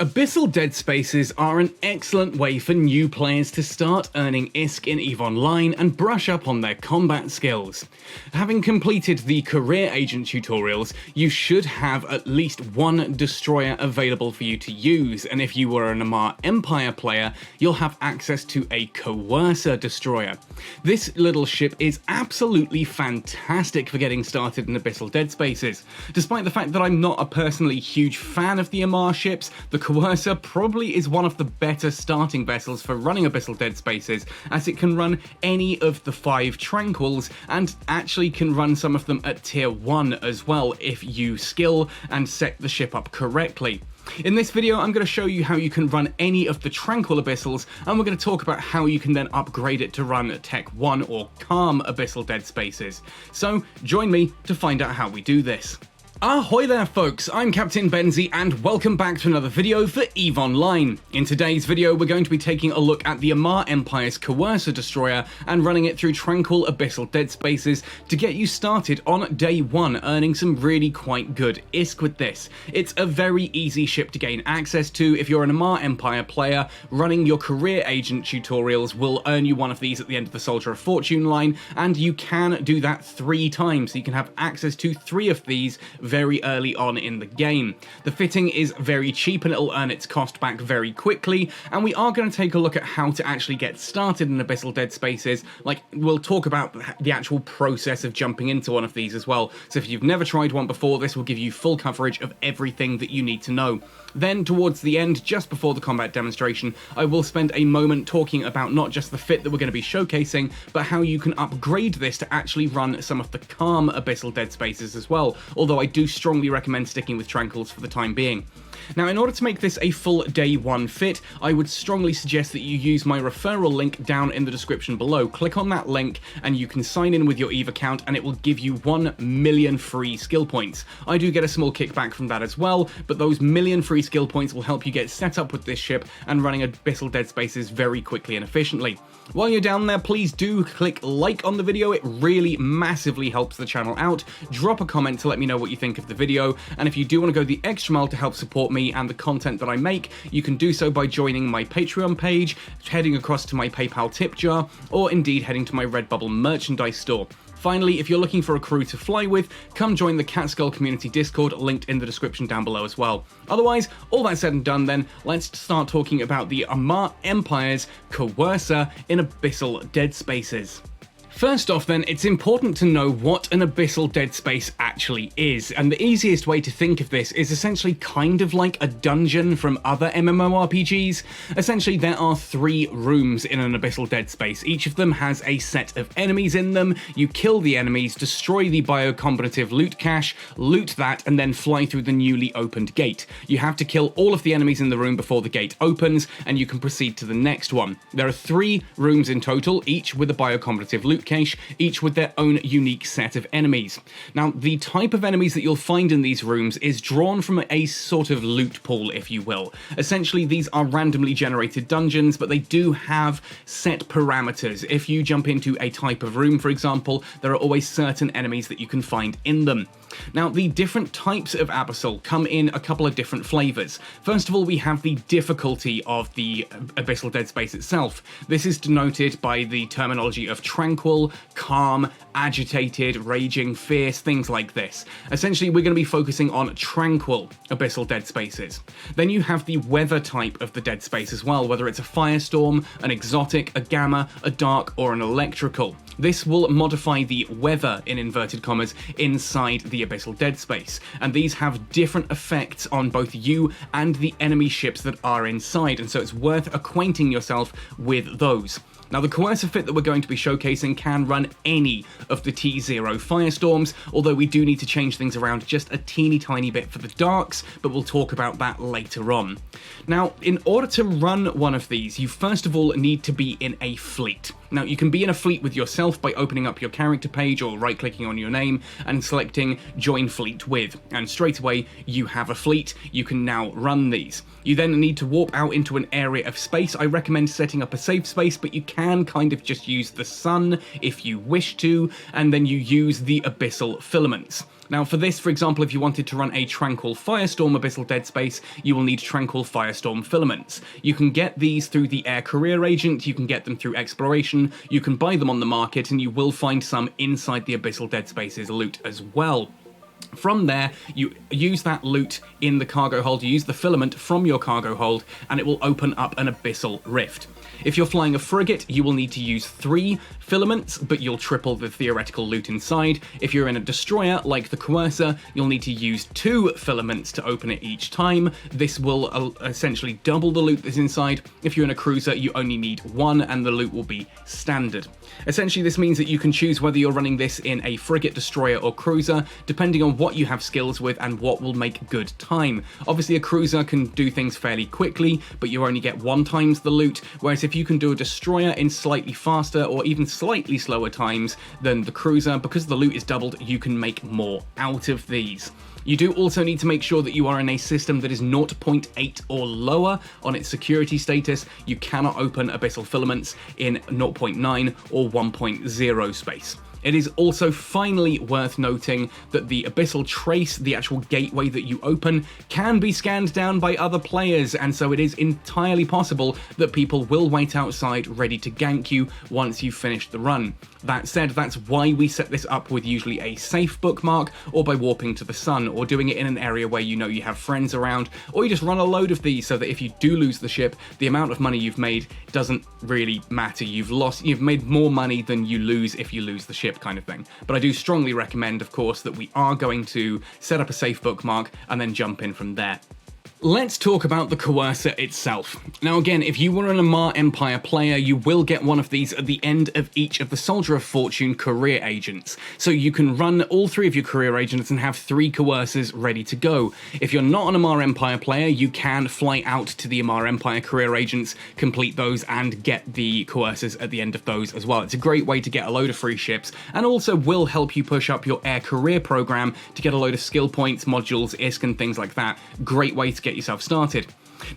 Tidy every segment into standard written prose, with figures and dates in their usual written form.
Abyssal Deadspaces are an excellent way for new players to start earning ISK in EVE Online and brush up on their combat skills. Having completed the career agent tutorials, you should have at least one destroyer available for you to use, and if you were an Amarr Empire player, you'll have access to a Coercer destroyer. This little ship is absolutely fantastic for getting started in Abyssal Deadspaces. Despite the fact that I'm not a personally huge fan of the Amarr ships, the Coercer probably is one of the better starting vessels for running Abyssal Deadspaces, as it can run any of the 5 Tranquils and actually can run some of them at tier 1 as well if you skill and set the ship up correctly. In this video, I'm going to show you how you can run any of the Tranquil Abyssals, and we're going to talk about how you can then upgrade it to run Tech 1 or Calm Abyssal Deadspaces. So join me to find out how we do this. Ahoy there folks, I'm Captain Benzie and welcome back to another video for EVE Online. In today's video we're going to be taking a look at the Amarr Empire's Coercer destroyer and running it through Tranquil Abyssal Deadspaces to get you started on day 1 earning some really quite good ISK with this. It's a very easy ship to gain access to. If you're an Amarr Empire player, running your career agent tutorials will earn you one of these at the end of the Soldier of Fortune line, and you can do that 3 times, so you can have access to 3 of these very early on in the game. The fitting is very cheap and it'll earn its cost back very quickly, and we are going to take a look at how to actually get started in Abyssal Deadspaces. Like, we'll talk about the actual process of jumping into one of these as well, so if you've never tried one before, this will give you full coverage of everything that you need to know. Then towards the end, just before the combat demonstration, I will spend a moment talking about not just the fit that we're going to be showcasing, but how you can upgrade this to actually run some of the Calm Abyssal Deadspaces as well, although I do strongly recommend sticking with Tranquils for the time being. Now, in order to make this a full day 1 fit, I would strongly suggest that you use my referral link down in the description below. Click on that link and you can sign in with your EVE account and it will give you 1 million free skill points. I do get a small kickback from that as well, but those million free skill points will help you get set up with this ship and running Abyssal Deadspaces very quickly and efficiently. While you're down there, please do click like on the video. It really massively helps the channel out. Drop a comment to let me know what you think of the video, and if you do want to go the extra mile to help support me and the content that I make, you can do so by joining my Patreon page, heading across to my PayPal tip jar, or indeed heading to my Redbubble merchandise store. Finally, if you're looking for a crew to fly with, come join the Catskull community Discord, linked in the description down below as well. Otherwise, all that said and done then, let's start talking about the Amarr Empire's Coercer in Abyssal Deadspaces. First off then, it's important to know what an Abyssal Deadspace actually is, and the easiest way to think of this is essentially kind of like a dungeon from other MMORPGs. Essentially, there are 3 rooms in an Abyssal Deadspace. Each of them has a set of enemies in them. You kill the enemies, destroy the biocombinative loot cache, loot that, and then fly through the newly opened gate. You have to kill all of the enemies in the room before the gate opens, and you can proceed to the next one. There are 3 rooms in total, each with a biocombinative loot cache, each with their own unique set of enemies. Now, the type of enemies that you'll find in these rooms is drawn from a sort of loot pool, if you will. Essentially, these are randomly generated dungeons, but they do have set parameters. If you jump into a type of room, for example, there are always certain enemies that you can find in them. Now, the different types of Abyssal come in a couple of different flavors. First of all, we have the difficulty of the Abyssal Deadspace itself. This is denoted by the terminology of Tranquil, Calm, Agitated, Raging, Fierce, things like this. Essentially, we're going to be focusing on Tranquil Abyssal Deadspaces. Then you have the weather type of the Deadspace as well, whether it's a Firestorm, an Exotic, a Gamma, a Dark, or an Electrical. This will modify the weather, in inverted commas, inside the Abyssal Deadspace, and these have different effects on both you and the enemy ships that are inside, and so it's worth acquainting yourself with those. Now, the Coercer fit that we're going to be showcasing can run any of the T0 Firestorms, although we do need to change things around just a teeny tiny bit for the Darks, but we'll talk about that later on. Now, in order to run one of these, you first of all need to be in a fleet. Now, you can be in a fleet with yourself by opening up your character page or right-clicking on your name and selecting Join Fleet With, and straight away you have a fleet. You can now run these. You then need to warp out into an area of space. I recommend setting up a safe space, but you can kind of just use the sun if you wish to, and then you use the Abyssal Filaments. Now for this, for example, if you wanted to run a Tranquil Firestorm Abyssal Dead Space, you will need Tranquil Firestorm Filaments. You can get these through the Air Career Agent, you can get them through Exploration, you can buy them on the market, and you will find some inside the Abyssal Dead Spaces loot as well. From there, you use that loot in the cargo hold, you use the filament from your cargo hold, and it will open up an Abyssal Rift. If you're flying a frigate, you will need to use 3 filaments, but you'll triple the theoretical loot inside. If you're in a destroyer, like the Coercer, you'll need to use 2 filaments to open it each time. This will essentially double the loot that's inside. If you're in a cruiser, you only need 1, and the loot will be standard. Essentially, this means that you can choose whether you're running this in a frigate, destroyer, or cruiser, depending on what you have skills with and what will make good time. Obviously, a cruiser can do things fairly quickly, but you only get 1 times the loot, whereas if you can do a destroyer in slightly faster or even slightly slower times than the cruiser, because the loot is doubled, you can make more out of these. You do also need to make sure that you are in a system that is 0.8 or lower on its security status. You cannot open Abyssal Filaments in 0.9 or 1.0 space. It is also finally worth noting that the Abyssal Trace, the actual gateway that you open, can be scanned down by other players, and so it is entirely possible that people will wait outside ready to gank you once you've finished the run. That said, that's why we set this up with usually a safe bookmark, or by warping to the sun, or doing it in an area where you know you have friends around, or you just run a load of these so that if you do lose the ship, the amount of money you've made doesn't really matter. You've made more money than you lose if you lose the ship, kind of thing. But I do strongly recommend, of course, that we are going to set up a safe bookmark and then jump in from there. Let's talk about the Coercer itself. Now again, if you were an Amarr Empire player, you will get one of these at the end of each of the Soldier of Fortune career agents. So you can run all 3 of your career agents and have 3 Coercers ready to go. If you're not an Amarr Empire player, you can fly out to the Amarr Empire career agents, complete those, and get the Coercers at the end of those as well. It's a great way to get a load of free ships, and also will help you push up your air career program to get a load of skill points, modules, ISK, and things like that. Great way to get yourself started.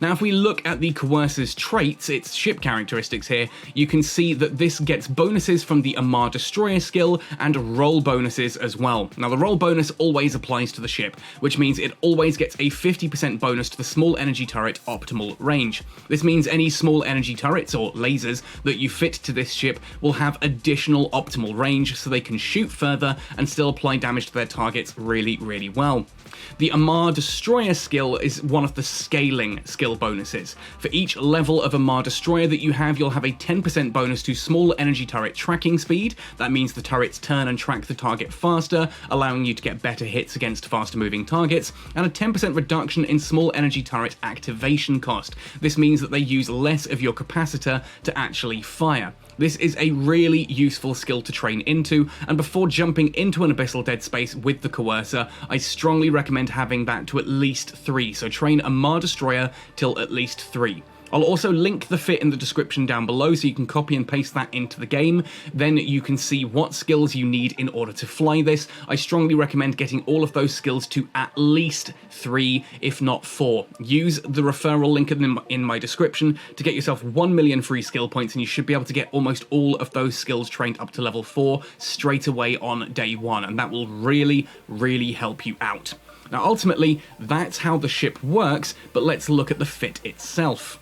Now, if we look at the Coercer's traits, its ship characteristics here, you can see that this gets bonuses from the Amarr Destroyer skill and roll bonuses as well. Now, the roll bonus always applies to the ship, which means it always gets a 50% bonus to the small energy turret optimal range. This means any small energy turrets, or lasers, that you fit to this ship will have additional optimal range, so they can shoot further and still apply damage to their targets really, really well. The Amarr Destroyer skill is one of the scaling skill bonuses. For each level of Amarr Destroyer that you have, you'll have a 10% bonus to small energy turret tracking speed. That means the turrets turn and track the target faster, allowing you to get better hits against faster moving targets, and a 10% reduction in small energy turret activation cost. This means that they use less of your capacitor to actually fire. This is a really useful skill to train into, and before jumping into an Abyssal Dead Space with the Coercer, I strongly recommend having that to at least 3, so train Amarr Destroyer till at least 3. I'll also link the fit in the description down below so you can copy and paste that into the game. Then you can see what skills you need in order to fly this. I strongly recommend getting all of those skills to at least 3, if not 4. Use the referral link in my description to get yourself 1 million free skill points, and you should be able to get almost all of those skills trained up to level 4 straight away on day 1, and that will really, really help you out. Now ultimately, that's how the ship works, but let's look at the fit itself.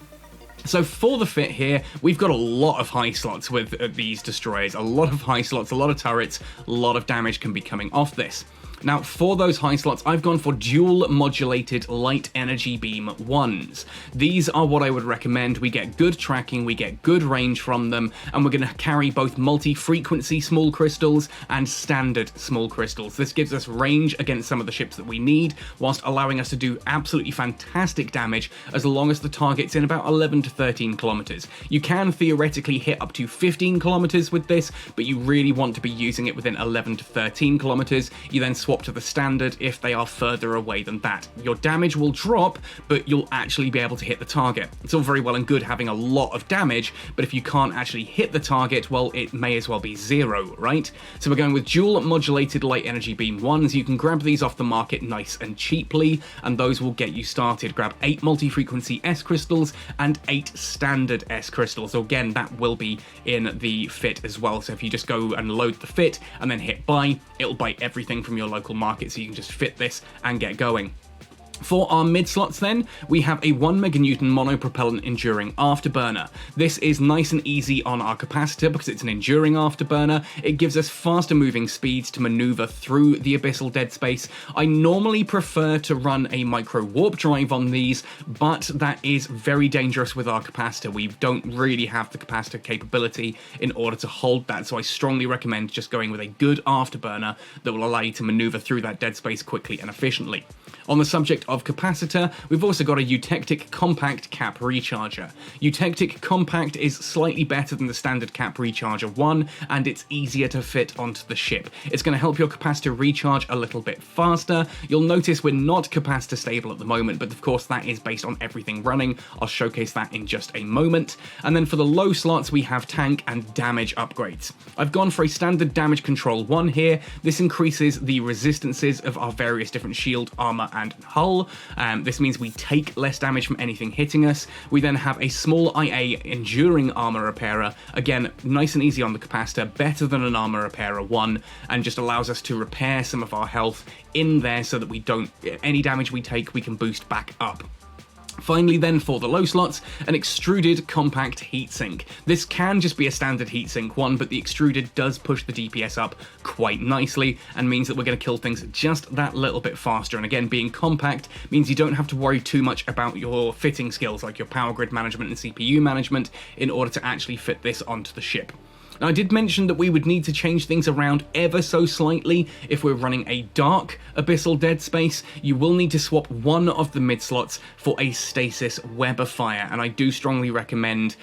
So for the fit here, we've got a lot of high slots with these destroyers, a lot of high slots, a lot of turrets, a lot of damage can be coming off this. Now, for those high slots, I've gone for dual modulated light energy beam ones. These are what I would recommend. We get good tracking, we get good range from them, and we're going to carry both multi-frequency small crystals and standard small crystals. This gives us range against some of the ships that we need, whilst allowing us to do absolutely fantastic damage as long as the target's in about 11 to 13 kilometers. You can theoretically hit up to 15 kilometers with this, but you really want to be using it within 11 to 13 kilometers. You then swap to the standard if they are further away than that. Your damage will drop, but you'll actually be able to hit the target. It's all very well and good having a lot of damage, but if you can't actually hit the target, well, it may as well be 0, right? So we're going with dual modulated light energy beam ones. You can grab these off the market nice and cheaply, and those will get you started. Grab 8 multi-frequency S crystals and 8 standard S crystals. So again, that will be in the fit as well. So if you just go and load the fit and then hit buy, it'll buy everything from your local local market, so you can just fit this and get going. For our mid slots then, we have a 1 meganewton monopropellant enduring afterburner. This is nice and easy on our capacitor because it's an enduring afterburner. It gives us faster moving speeds to maneuver through the Abyssal dead space. I normally prefer to run a micro warp drive on these, but that is very dangerous with our capacitor. We don't really have the capacitor capability in order to hold that, so I strongly recommend just going with a good afterburner that will allow you to maneuver through that dead space quickly and efficiently. On the subject of capacitor, we've also got a Eutectic compact cap recharger. Eutectic compact is slightly better than the standard cap recharger 1, and it's easier to fit onto the ship. It's going to help your capacitor recharge a little bit faster. You'll notice we're not capacitor stable at the moment, but of course that is based on everything running. I'll showcase that in just a moment. And then for the low slots, we have tank and damage upgrades. I've gone for a standard damage control 1 here. This increases the resistances of our various different shield, armor, and hull. This means we take less damage from anything hitting us. We then have a small IA enduring armor repairer. Again, nice and easy on the capacitor, better than an armor repairer 1, and just allows us to repair some of our health in there so that we don't, any damage we take, we can boost back up. Finally then, for the low slots, an extruded compact heatsink. This can just be a standard heatsink 1, but the extruded does push the DPS up quite nicely and means that we're going to kill things just that little bit faster. And again, being compact means you don't have to worry too much about your fitting skills, like your power grid management and CPU management, in order to actually fit this onto the ship. Now, I did mention that we would need to change things around ever so slightly if we're running a dark Abyssal dead space. You will need to swap one of the mid slots for a stasis web of fire, and I do strongly recommend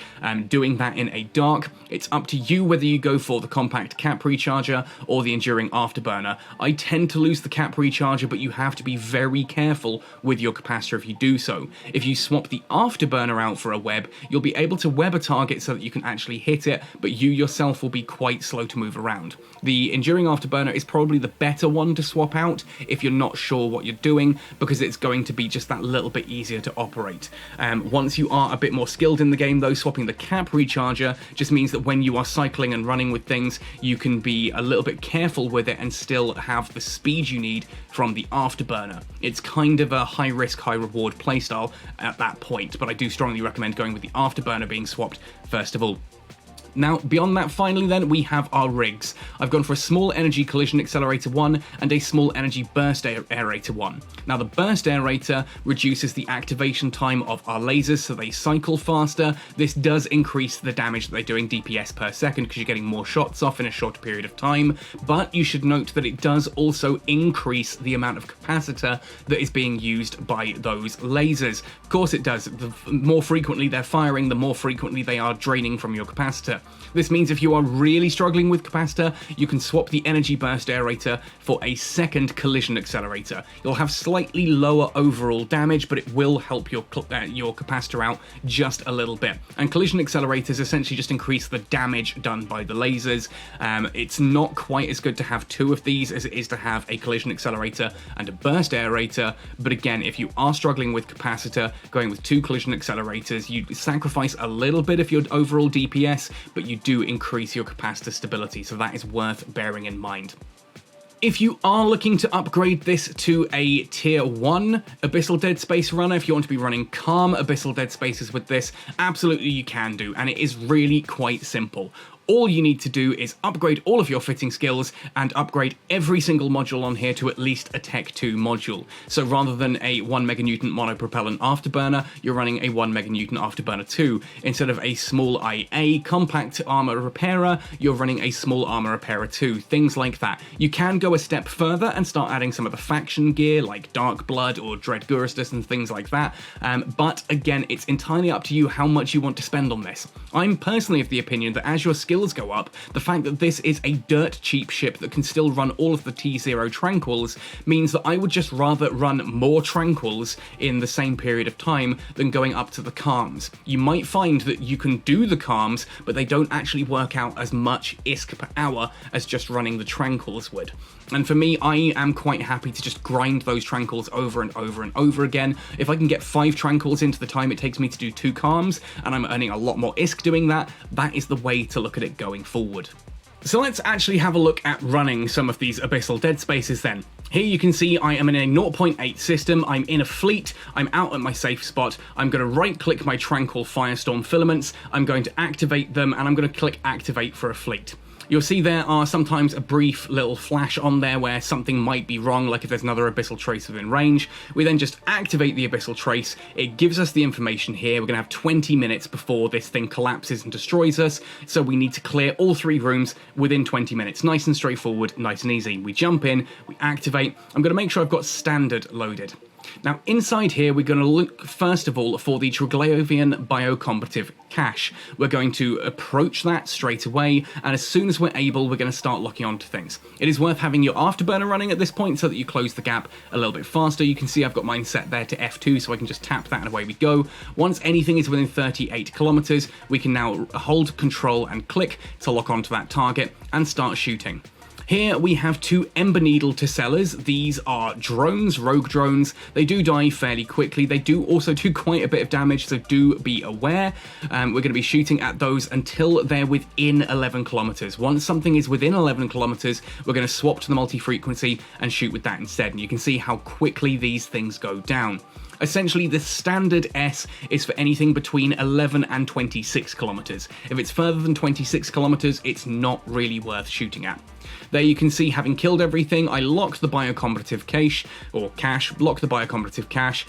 doing that in a dark. It's up to you whether you go for the compact cap recharger or the enduring afterburner. I tend to lose the cap recharger, but you have to be very careful with your capacitor if you do so. If you swap the afterburner out for a web, you'll be able to web a target so that you can actually hit it, but you yourself will be quite slow to move around. The enduring afterburner is probably the better one to swap out if you're not sure what you're doing, because it's going to be just that little bit easier to operate. Once you are a bit more skilled in the game though, swapping the cap recharger just means that when you are cycling and running with things, you can be a little bit careful with it and still have the speed you need from the afterburner. It's kind of a high risk, high reward playstyle at that point, but I do strongly recommend going with the afterburner being swapped first of all. Now, beyond that, finally then, we have our rigs. I've gone for a small energy collision accelerator 1 and a small energy burst aerator 1. Now, the burst aerator reduces the activation time of our lasers so they cycle faster. This does increase the damage that they're doing DPS per second because you're getting more shots off in a shorter period of time, but you should note that it does also increase the amount of capacitor that is being used by those lasers. Of course it does. The more frequently they're firing, the more frequently they are draining from your capacitor. This means if you are really struggling with capacitor, you can swap the energy burst aerator for a second collision accelerator. You'll have slightly lower overall damage, but it will help your capacitor out just a little bit. And collision accelerators essentially just increase the damage done by the lasers. It's not quite as good to have two of these as it is to have a collision accelerator and a burst aerator, but again, if you are struggling with capacitor, going with two collision accelerators, you sacrifice a little bit of your overall DPS, but you do increase your capacitor stability, so that is worth bearing in mind. If you are looking to upgrade this to a tier 1 Abyssal Dead Space runner, if you want to be running calm Abyssal Dead Spaces with this, absolutely you can do, and it is really quite simple. All you need to do is upgrade all of your fitting skills and upgrade every single module on here to at least a Tech 2 module. So rather than a 1 meganewton monopropellant afterburner, you're running a 1 meganewton afterburner 2. Instead of a small IA compact armor repairer, you're running a small armor repairer 2. Things like that. You can go a step further and start adding some of the faction gear like Dark Blood or Dread Guristus and things like that. But again, it's entirely up to you how much you want to spend on this. I'm personally of the opinion that as your skills go up, the fact that this is a dirt cheap ship that can still run all of the T0 Tranquils means that I would just rather run more Tranquils in the same period of time than going up to the calms. You might find that you can do the calms, but they don't actually work out as much ISK per hour as just running the Tranquils would. And for me, I am quite happy to just grind those Tranquils over and over and over again. If I can get 5 Tranquils into the time it takes me to do 2 calms, and I'm earning a lot more ISK doing that, that is the way to look at it going forward. So let's actually have a look at running some of these Abyssal Dead Spaces then. Here you can see I am in a 0.8 system, I'm in a fleet, I'm out at my safe spot, I'm going to right click my Tranquil Firestorm filaments, I'm going to activate them, and I'm going to click activate for a fleet. You'll see there are sometimes a brief little flash on there where something might be wrong, like if there's another Abyssal trace within range. We then just activate the Abyssal trace. It gives us the information here. We're going to have 20 minutes before this thing collapses and destroys us, so we need to clear all 3 rooms within 20 minutes. Nice and straightforward, nice and easy. We jump in, we activate. I'm going to make sure I've got standard loaded. Now, inside here, we're going to look, first of all, for the Triglavian Biocombative cache. We're going to approach that straight away, and as soon as we're able, we're going to start locking onto things. It is worth having your Afterburner running at this point so that you close the gap a little bit faster. You can see I've got mine set there to F2, so I can just tap that and away we go. Once anything is within 38 kilometers, we can now hold Control and click to lock onto that target and start shooting. Here we have 2 Ember Needle Tessellers. These are drones, rogue drones. They do die fairly quickly. They do also do quite a bit of damage, so do be aware. We're going to be shooting at those until they're within 11 kilometers. Once something is within 11 kilometers, we're going to swap to the multi-frequency and shoot with that instead. And you can see how quickly these things go down. Essentially, the standard S is for anything between 11 and 26 kilometers. If it's further than 26 kilometers, it's not really worth shooting at. There you can see, having killed everything, I locked the biocombative cache, lock the biocombative cache,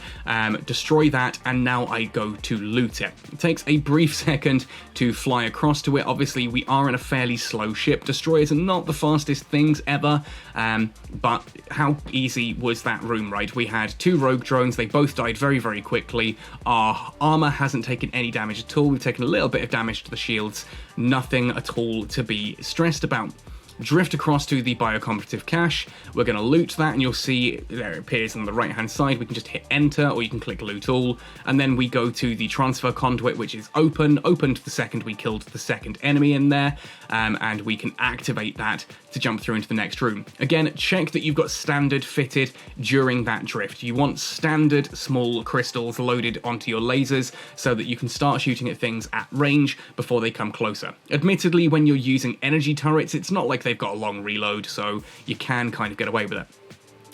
destroy that, and now I go to loot it. It takes a brief second to fly across to it. Obviously, we are in a fairly slow ship. Destroyers are not the fastest things ever, but how easy was that room, right? We had 2 rogue drones. They both died very, very quickly. Our armor hasn't taken any damage at all. We've taken a little bit of damage to the shields. Nothing at all to be stressed about. Drift across to the biocombative cache. We're going to loot that, and you'll see there it appears on the right hand side. We can just hit enter, or you can click loot all, and then we go to the transfer conduit, which is opened the second we killed the second enemy in there, and we can activate that to jump through into the next room. Again, check that you've got standard fitted during that drift. You want standard small crystals loaded onto your lasers so that you can start shooting at things at range before they come closer. Admittedly, when you're using energy turrets, it's not like they've got a long reload, so you can kind of get away with it.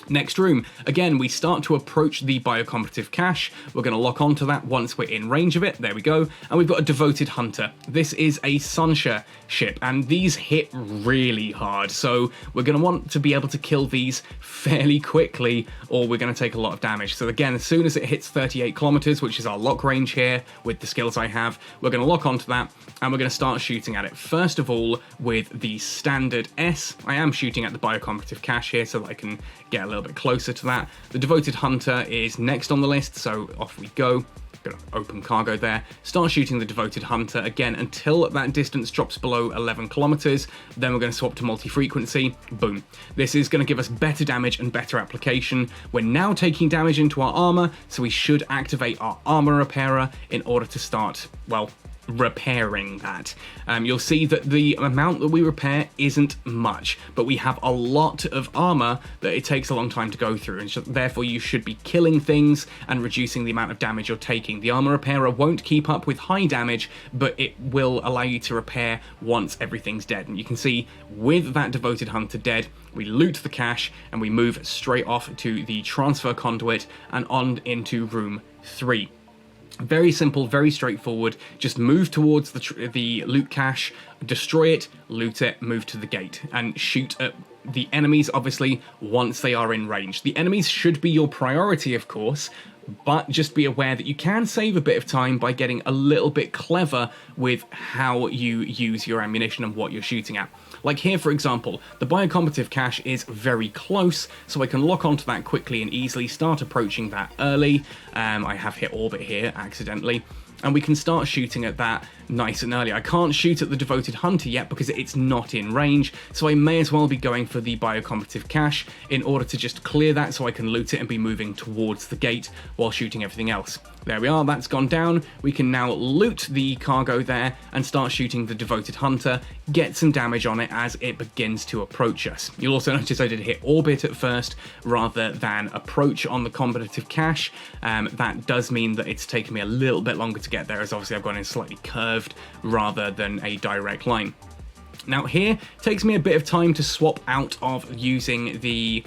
Next room, again, we start to approach the biocombative cache. We're going to lock onto that once we're in range of it. There we go. And we've got a Devoted Hunter. This is a Sunshire ship, and these hit really hard, so we're going to want to be able to kill these fairly quickly, or we're going to take a lot of damage. So again, as soon as it hits 38 kilometers, which is our lock range here with the skills I have, we're going to lock onto that, and we're going to start shooting at it. First of all, with the standard S, I am shooting at the biocombative cache here so that I can get a little bit closer to that. The Devoted Hunter is next on the list, so off we go. Gonna open cargo there, start shooting the Devoted Hunter again until that distance drops below 11 kilometers. Then we're going to swap to multi-frequency. Boom. This is going to give us better damage and better application. We're now taking damage into our armor, so we should activate our armor repairer in order to start, well, repairing that. You'll see that the amount that we repair isn't much, but we have a lot of armor that it takes a long time to go through, and therefore you should be killing things and reducing the amount of damage you're taking. The armor repairer won't keep up with high damage, but it will allow you to repair once everything's dead. And you can see with that Devoted Hunter dead, we loot the cache and we move straight off to the transfer conduit and on into room 3. Very simple, very straightforward. Just move towards the loot cache, destroy it, loot it, move to the gate, and shoot at the enemies, obviously, once they are in range. The enemies should be your priority, of course, but just be aware that you can save a bit of time by getting a little bit clever with how you use your ammunition and what you're shooting at. Like here, for example, the biocombative cache is very close, so I can lock onto that quickly and easily, start approaching that early. I have hit orbit here accidentally, and we can start shooting at that nice and early. I can't shoot at the Devoted Hunter yet because it's not in range, so I may as well be going for the biocombative cache in order to just clear that so I can loot it and be moving towards the gate while shooting everything else. There we are, that's gone down. We can now loot the cargo there and start shooting the Devoted Hunter, get some damage on it as it begins to approach us. You'll also notice I did hit orbit at first rather than approach on the combative cache. That does mean that it's taken me a little bit longer to get there, as obviously I've gone in slightly curved rather than a direct line. Now here, takes me a bit of time to swap out of using the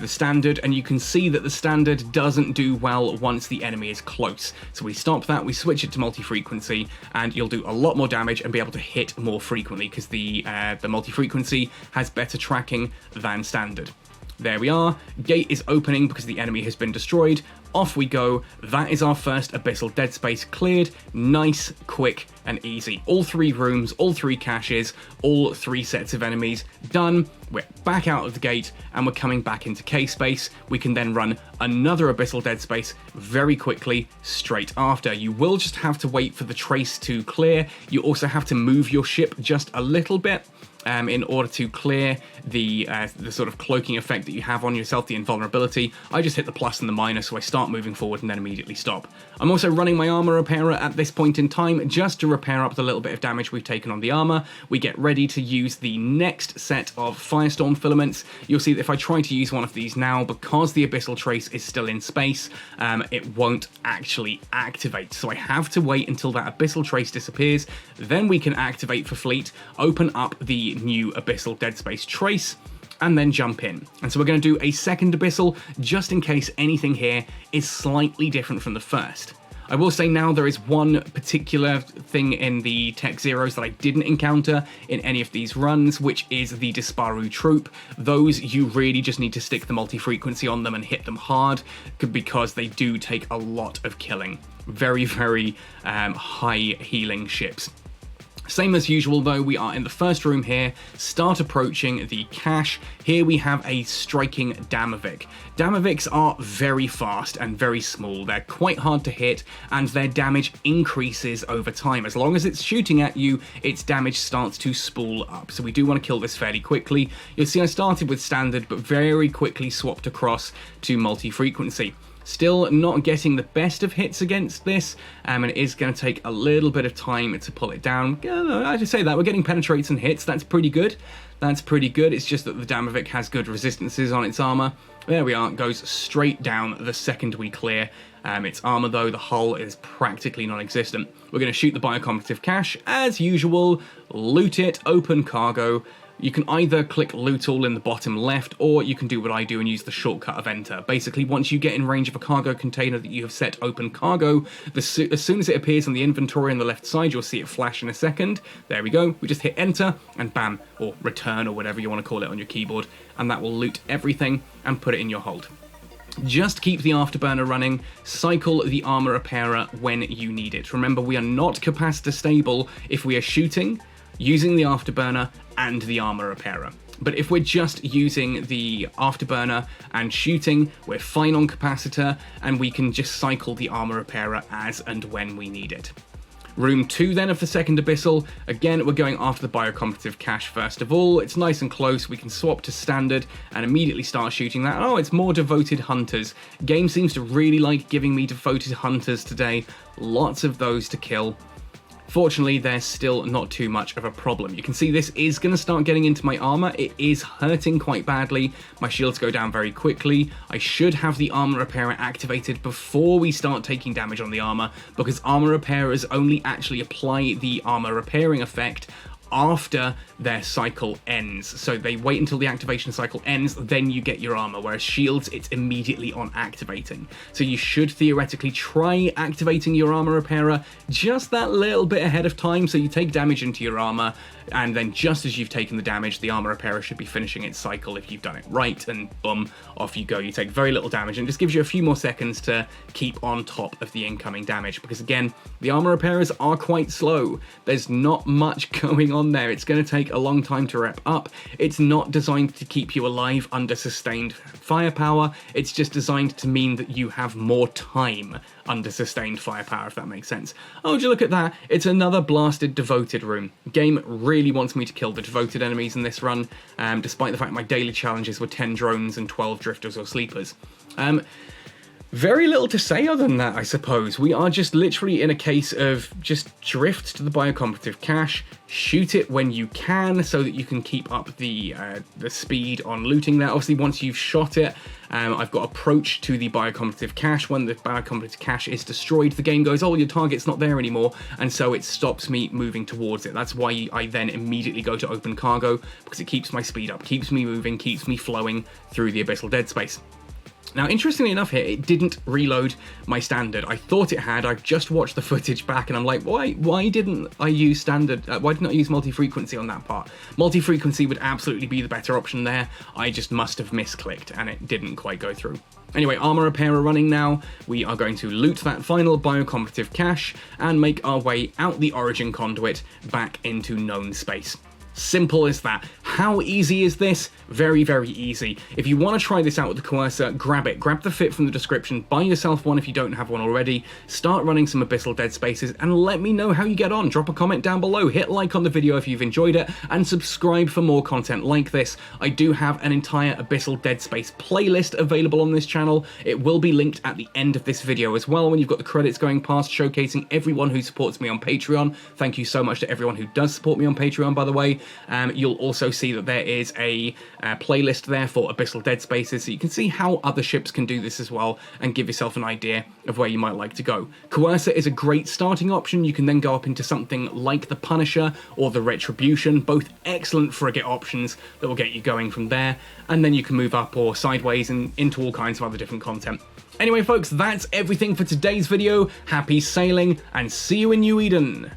standard, and you can see that the standard doesn't do well once the enemy is close. So we stop that, we switch it to multi-frequency, and you'll do a lot more damage and be able to hit more frequently because the multi-frequency has better tracking than standard. There we are, gate is opening because the enemy has been destroyed. Off we go. That is our first Abyssal dead space cleared. Nice, quick, and easy. All 3 rooms, all 3 caches, all 3 sets of enemies done. We're back out of the gate and we're coming back into K-space. We can then run another Abyssal dead space very quickly straight after. You will just have to wait for the trace to clear. You also have to move your ship just a little bit in order to clear the sort of cloaking effect that you have on yourself, the invulnerability. I just hit the plus and the minus, so I start moving forward and then immediately stop. I'm also running my armor repairer at this point in time just to repair up the little bit of damage we've taken on the armor. We get ready to use the next set of Firestorm filaments. You'll see that if I try to use one of these now, because the Abyssal trace is still in space, it won't actually activate. So I have to wait until that Abyssal trace disappears, then we can activate for fleet, open up the new Abyssal dead space trace, and then jump in. And so we're going to do a second Abyssal just in case anything here is slightly different from the first. I will say now there is one particular thing in the Tech Zeros that I didn't encounter in any of these runs, which is the Disparu troop. Those you really just need to stick the multi-frequency on them and hit them hard because they do take a lot of killing. Very, very high healing ships. Same as usual though, we are in the first room here, start approaching the cache. Here we have a striking Damavik. Damaviks are very fast and very small, they're quite hard to hit, and their damage increases over time. As long as it's shooting at you, its damage starts to spool up, so we do want to kill this fairly quickly. You'll see I started with standard, but very quickly swapped across to multi-frequency. Still not getting the best of hits against this, and it is going to take a little bit of time to pull it down. I just say that, we're getting penetrates and hits, that's pretty good. That's pretty good, it's just that the Damavik has good resistances on its armor. There we are, goes straight down the second we clear. Its armor though, the hull is practically non-existent. We're going to shoot the biocompetitive cache, as usual, loot it, open cargo. You can either click loot all in the bottom left, or you can do what I do and use the shortcut of enter. Basically, once you get in range of a cargo container that you have set open cargo, as soon as it appears on the inventory on the left side, you'll see it flash in a second. There we go. We just hit enter and bam, or return or whatever you want to call it on your keyboard, and that will loot everything and put it in your hold. Just keep the Afterburner running, cycle the armor repairer when you need it. Remember, we are not capacitor stable if we are shooting, using the Afterburner and the armor repairer. But if we're just using the Afterburner and shooting, we're fine on capacitor, and we can just cycle the armor repairer as and when we need it. Room 2 then of the second Abyssal, again we're going after the biocompetitive cache first of all. It's nice and close, we can swap to standard and immediately start shooting that. Oh, it's more devoted hunters. Game seems to really like giving me devoted hunters today, lots of those to kill. Fortunately, there's still not too much of a problem. You can see this is going to start getting into my armor. It is hurting quite badly. My shields go down very quickly. I should have the armor repairer activated before we start taking damage on the armor, because armor repairers only actually apply the armor repairing effect after their cycle ends. So they wait until the activation cycle ends, then you get your armor, whereas shields, it's immediately on activating. So you should theoretically try activating your armor repairer just that little bit ahead of time, so you take damage into your armor, and then just as you've taken the damage, the armor repairer should be finishing its cycle if you've done it right, and boom, off you go. You take very little damage, and it just gives you a few more seconds to keep on top of the incoming damage, because again, the armor repairers are quite slow. There's not much going on there. It's going to take a long time to rep up. It's not designed to keep you alive under sustained firepower. It's just designed to mean that you have more time under sustained firepower, if that makes sense. Oh, would you look at that? It's another blasted devoted room. Game really wants me to kill the devoted enemies in this run, despite the fact my daily challenges were 10 drones and 12 drifters or sleepers. Very little to say other than that, I suppose. We are just literally in a case of just drift to the biocompetitive cache, shoot it when you can so that you can keep up the speed on looting there. Obviously, once you've shot it, I've got approach to the biocompetitive cache. When the biocompetitive cache is destroyed, the game goes, oh, your target's not there anymore, and so it stops me moving towards it. That's why I then immediately go to open cargo, because it keeps my speed up, keeps me moving, keeps me flowing through the Abyssal Dead Space. Now, interestingly enough here, it didn't reload my standard. I thought it had. I've just watched the footage back and I'm like, why didn't I use standard? Why didn't I use multi-frequency on that part? Multi-frequency would absolutely be the better option there. I just must have misclicked and it didn't quite go through. Anyway, armor repair are running now. We are going to loot that final biocompetitive cache and make our way out the origin conduit back into known space. Simple as that. How easy is this? Very, very easy. If you want to try this out with the Coercer, grab it. Grab the fit from the description, buy yourself one if you don't have one already, start running some Abyssal Dead Spaces, and let me know how you get on. Drop a comment down below, hit like on the video if you've enjoyed it, and subscribe for more content like this. I do have an entire Abyssal Dead Space playlist available on this channel. It will be linked at the end of this video as well when you've got the credits going past, showcasing everyone who supports me on Patreon. Thank you so much to everyone who does support me on Patreon, by the way. You'll also see that there is a playlist there for Abyssal Dead Spaces, so you can see how other ships can do this as well and give yourself an idea of where you might like to go. Coercer is a great starting option. You can then go up into something like the Punisher or the Retribution, both excellent frigate options that will get you going from there, and then you can move up or sideways and into all kinds of other different content. Anyway folks, that's everything for today's video. Happy sailing and see you in New Eden!